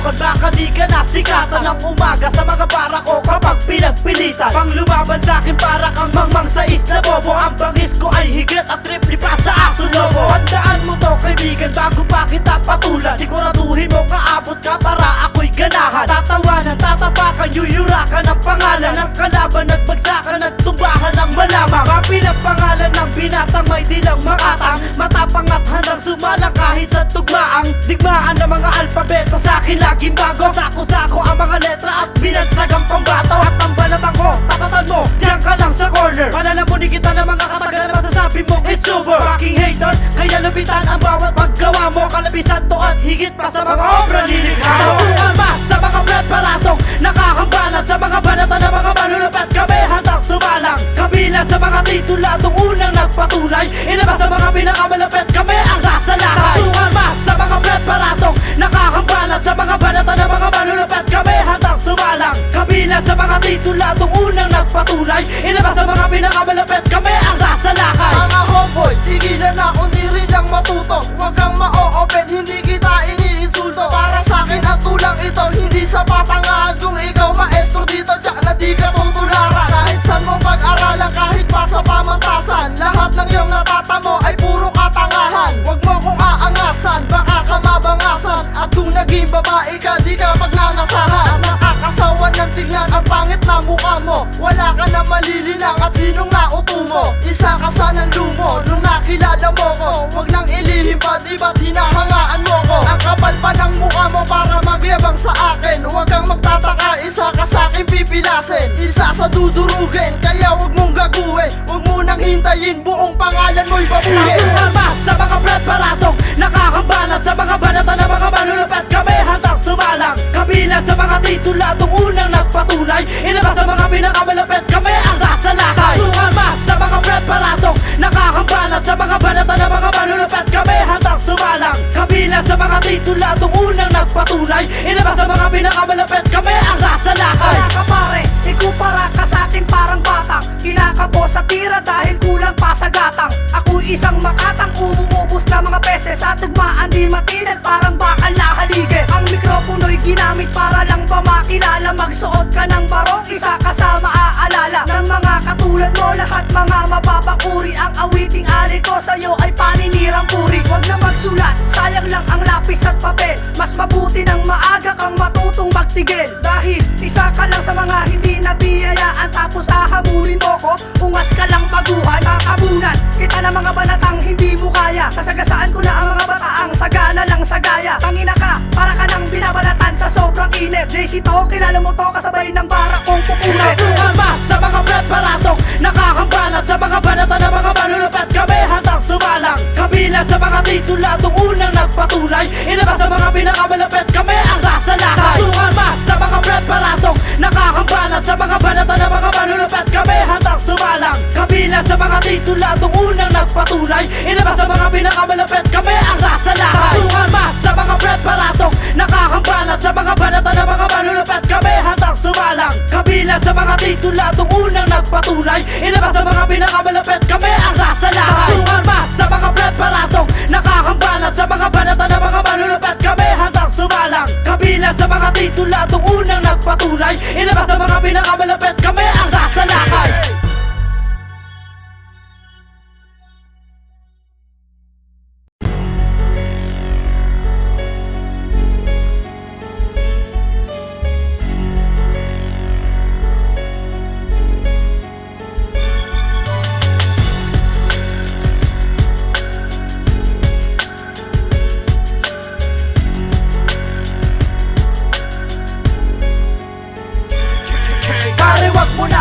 subukan, baka di ka nasikatan ng umaga sa mga para ko kapag pinagpilitan pang lumaban sa'kin para kang mangmang sa isla bobo. Ang bangis ko ay higit at triple pa sa aso lobo. Handaan mo to kaibigan bago pa kita patulan, siguraduhin mo kaabot ka para ako'y ganahan. Tatawanan, tatapakan, yuyurakan ang pangalan ng kalaban at bagsakan at tumbahan ng malamang. Kapilang pangalan ng binatang may dilang makatang, matapang at handang sumalang kahit sa tugmaang digmaan ng mga alpabeto sa'kin laging bago. Sako-sako ang mga letra at binansag ang pambato. At ang balatang ko, tapatan mo, diyan ka lang sa corner. Palalamunin kita ng mga katagal na masasabi mo it's over. Fucking hater, kaya lupitan ang bawat paggawa mo. Kalabisan to at higit pa sa mga obra nilikha mo. Ama sa mga preparatong nakahambalan sa mga balata ng mga malulupet kami handang sumalang. Kabilang sa mga tituladong unang nagpatunay, ilabas sa mga pinakamalapit kami ang sasalakay. Ama sa mga preparatong nakahambalan sa mga balata ng mga malulupet kami handang sumalang. Kabilang sa mga tituladong unang nagpatunay, ilabas sa mga pinakamalapit kami ang sasalakay. Mga homeboy, tigilan na kung di rin lang matuto. Huwag kang ma-o-open, hindi kita iniinsulto. Para sa'kin ang tulang ito, hindi sa patangahan. Kung ikaw maestro dito, tiyak na di ka tutularan. Kahit saan mo pag-aralan, kahit pa sa pamantasan, lahat ng iyong natatamo ay puro katangahan. Huwag mo kong aangasan, baka ka mabangasan. At kung naging babae ka, di ka magnanasahan. Nakakasawan ng tingnan, ang pangit na mukha mo. Wala ka na malilinang at sinong nauto mo. Isa ka sa ng lumo, nung nakilala mo ko. Huwag nang ilihim pa, di ba't hinahangaan mo ko? Ang kapal pa ng mukha mo para magyabang sa akin. Huwag kang magtataka, isa ka sa'kin pipilasin. Isa sa dudurugin, kaya huwag mong gaguhin. Huwag mo nang hintayin, buong pangalan mo'y babuhin. Ama sa mga preparatong nakahambalan sa mga balata ng mga malulupet kami handang sumalang. Kabilang sa mga tituladong unang nagpatunay, ilabas sa mga pinakamalapit kami ang sasalakay. Ama sa mga preparatong nakahambalan sa mga balata ng mga malulupet kami handang sumalang. Kabilang sa mga tituladong unang nagpatunay, ilabas sa mga pinakamalapit kami ang sasalakay. Kaya ka pare, ikupara ka sa'kin parang batang. Kinakabo sa tira dahil kulang pa sa gatang. Ako isang makatang umuubos na mga peses. Sa tugmaan di matinag parang bakal na halige. Ang mikropono'y ginamit para lang ba makilala. Magsuot ka ng barong, isa ka sa maaalala ng mga katulad mo, lahat mga mababang uri. Ang awiting alin ko sa'yo ay paninirang puri. Huwag na magsulat, sayang lang ang lapis at papel. Mas mabuti nang maaga kang matutong magtigil. Dahil isa ka lang sa mga hindi nabiyayaan. Tapos ahamulin mo ko, ungas ka lang baguhan. Kakabunan kita ng mga banatang hindi mo kaya. Sasagasaan ko na ang mga bataang sagana lang sa gaya. Tangina ka, para ka nang binabalatan sa sobrang init. JC to, kilala mo to, kasabay ng bara kong pupunit. Ama sa mga preparatong nakahambalan sa mga balata ng mga malulupet kami handang sumalang. Kabilang sa mga tituladong unang nagpatunay, ilabas sa mga pinakamalapit kami ang sasalakay. Ama sa mga preparatong nakahambalan sa mga balata ng mga malulupet kami handang sumalang. Kabilang sa mga tituladong unang nagpatunay, ilabas sa mga pinakamalapit kami ang sasalakay. Ama sa mga preparatong nakahambalan sa mga balata ng mga malulupet kami handang sumalang. Kabilang sa mga tituladong unang nagpatunay, ilabas sa mga pinakamalapit kami ang sasalakay. Ama sa mga preparatong nakahambalan sa mga balata ng mga malulupet kami handang sumalang. Kabilang sa mga tituladong unang nagpatunay, ilabas sa mga pinakamalapit kami ang sasalakay.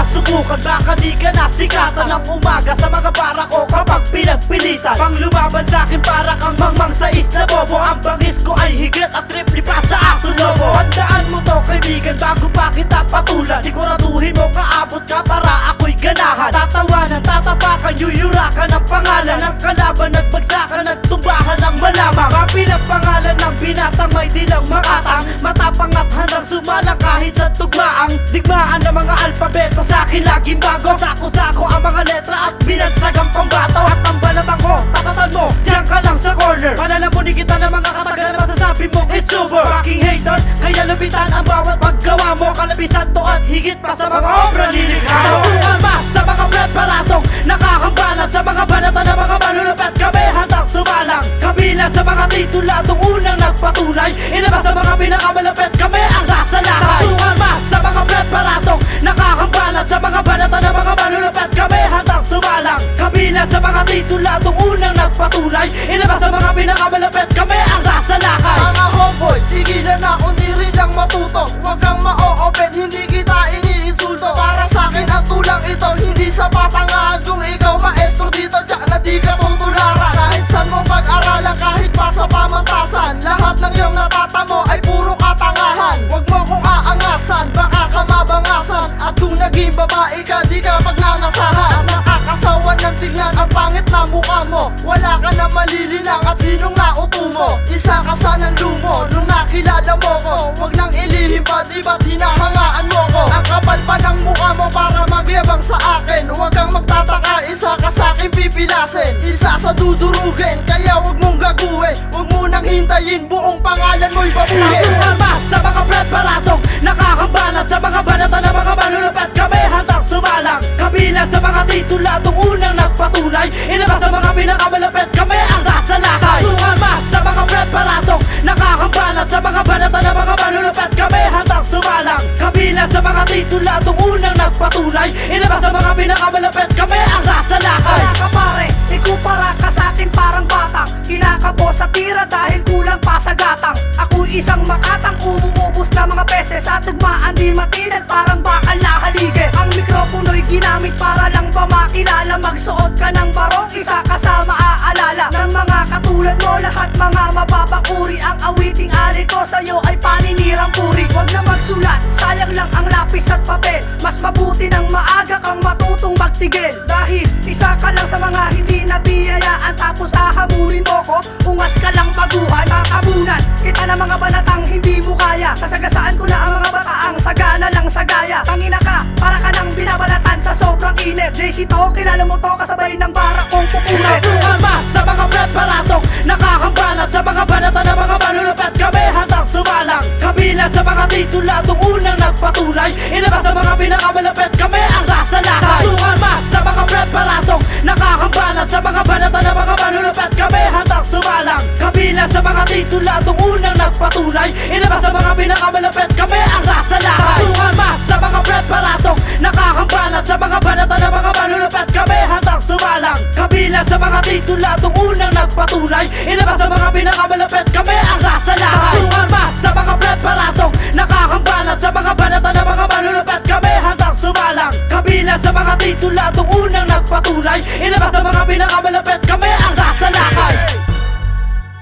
Subukan, baka di ka nasikatan ng umaga sa mga para ko kapag pinagpilitan pang lumaban sa'kin para kang mangmang sa isla bobo. Ang bangis ko ay higit at triple pa sa aso lobo. Handaan mo to kaibigan bago pa kita patulan, siguraduhin mo kaabot ka para ako'y ganahan. Tatawanan, tatapakan, yuyurakan ang pangalan ng kalaban at bagsakan at tumbahan ng malamang. Kapilang pangalan ng binatang may dilang makatang, matapang at handang sumalang kahit sa tugmaang digmaan ng mga alpabeto sa'kin laging bago. Sako-sako ang mga letra at binansag ang pambato. At ang balatang ko, tapatan mo, diyan ka lang sa corner. Palalamunin kita ng mga katagal na masasabi sabi mong it's over. Fucking hater, kaya lupitan ang bawat paggawa mo. Kalabisan to at higit pa sa mga obra lilikha mo. Tumama sa mga preparatong nakakambalan, sa mga banata ng mga malulupet kami handang sumalang. Kabilang sa mga tituladong unang nagpatunay, ilabas sa mga pinakamalupet kami ang sasalakay. Tumama sa mga preparatong nakakambalan, sa mga banata ng mga malulupet kami handang sumalang. Kabilang sa mga tituladong unang nagpatunay, ilabas sa mga pinakamalupet kami ang sasalakay. Mga homeboy, tigilan na kung di rin lang matuto. Huwag kang ma-o-open, hindi kita iniinsulto. Para sa'kin ang tulang ito, hindi sa patangahan. Kung ikaw maestro dito, tiyak na di ka tutularan. Kahit saan mo pag-aralan, kahit pa sa pamantasan, lahat ng iyong natatamo ay puro katangahan. Huwag mo kong aangasan, baka ka mabangasan. At kung naging babae ka, di ka magnanasahan. Nakakasawa ng tignan ang pangit na mukha mo. Wala ka na malililang at sinong nauto mo. Isa ka sa ng lumo, nung nakilala mo ko. Huwag nang ilihim pa, di ba't hinahangaan mo ko? Ang kapal pa ng mukha mo para magyabang sa akin. Huwag kang magtataka, isa ka sa akin pipilasin. Isa sa dudurugin, kaya huwag mong gaguhin. Huwag mo nang hintayin, buong pangalan mo'y babuhin. Tumama sa mga preparatong nakakambalan, sa mga banata ng mga malulupet kami handang sumalang. Kabilang sa mga tituladong unang nagpatunay, ilabas sa mga pinakamalupet kami ang sasalakay. Tumama sa mga preparatong nakakambalan, sa mga banata ng mga malulupet kami handang sumalang. Kabilang sa mga tituladong unang nagpatunay, ilabas sa mga pinakamalupet kami ang sasalakay. Kaya ka pare, ikumpara ka sa akin parang batang kinakabo sa tira dahil kulang pa sa gatang. Ako'y isang makatang umuubos na mga beses. Sa tugmaan di matinag parang bakal na halige. Ang mikropono'y ginamit para lang ba makilala. Magsuot ka ng barong, isa ka sa maaalala ng mga katulad mo. Lahat mga mababang uri. Ang awiting ali ko sa'yo ay paninirang puri. Huwag na magsulat, sayang lang ang lapis at papel. Mas mabuti ng maaga kang matutong magtigil. Dahil isa ka lang sa mga hindi nabiyayaan. Tapos hahamunin mo ko, ungas ka lang baguhan. Makabunan kita ng mga banatang hindi mo kaya. Sasagasaan ko na ang mga bataang sagana lang sa gaya. Tangina ka, para ka nang binabalatan sa sobrang init. JC to, kilala mo to, kasabay ng bara kong pupunit. Tumama sa mga preparatong nakakambalan, sa mga banata ng mga malulupet kami handang sumalang. Kabilang sa mga tituladong unang nagpatunay, ilabas sa mga pinakamalupet kami ang sasalakay. Tumama sa mga preparatong nakakambalan, sa mga banata ng mga malulupet kami handang sumalang. Kabilang sa mga tituladong unang nagpatunay, ilabas sa mga pinakamalupet kami ang sasalakay. Tumama sa mga preparatong nakakambalan, sa mga banata ng mga malulupet kami handang sumalang. Kabilang sa mga tituladong unang nagpatunay, ilabas sa mga pinakamalupet kami ang sasalakay. Tumama sa mga preparatong nakakambalan, sa mga banata ng mga malulupet kami handang sumalang. Kabilang sa mga tituladong unang nagpatunay, ilabas sa mga pinakamalupet kami ang sasalakay.